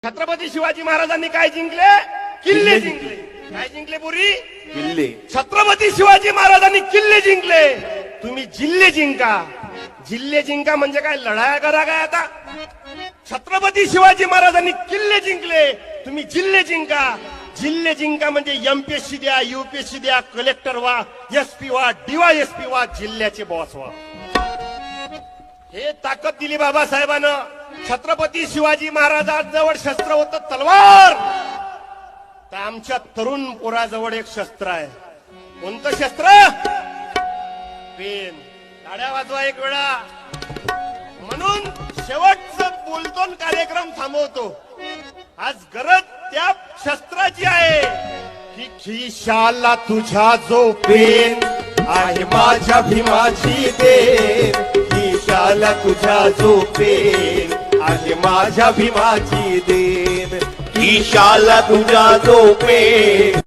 छत्रपती शिवाजी महाराजांनी काय जिंकले? किल्ले जिंकले. काय जिंकले पुरी? किल्ले. छत्रपती शिवाजी महाराजांनी किल्ले जिंकले. तुम्ही जिल्हे जिंका. जिल्हे जिंका म्हणजे काय? लढाया करा काय आता? छत्रपती शिवाजी महाराजांनी किल्ले जिंकले, तुम्ही जिल्हे जिंका. जिल्हे जिंका म्हणजे एमपीएससी द्या, यूपीएससी द्या, कलेक्टर व्हा, एसपी व्हा, डीवायएसपी व्हा, जिल्ह्याचे बॉस व्हा. हे ताकद दिली बाबासाहेबांना. छत्रपती शिवाजी महाराजांजवळ शस्त्र होतं तलवार, तर आमच्या तरुण पोराजवळ एक शस्त्र आहे. कोणतं शस्त्र? पेन. टाळ्या वाजवा एक वेळा. म्हणून शेवटचं बोलतो कार्यक्रम थांबवतो. आज गरज त्या शस्त्राची आहे की खिशाला तुझ्या जो पेन आहे माझ्या भीमाची देन. खिशाला तुझ्या जो पेन आहे माझ्या भीमाची देन. खिशाला तुझा जो पेन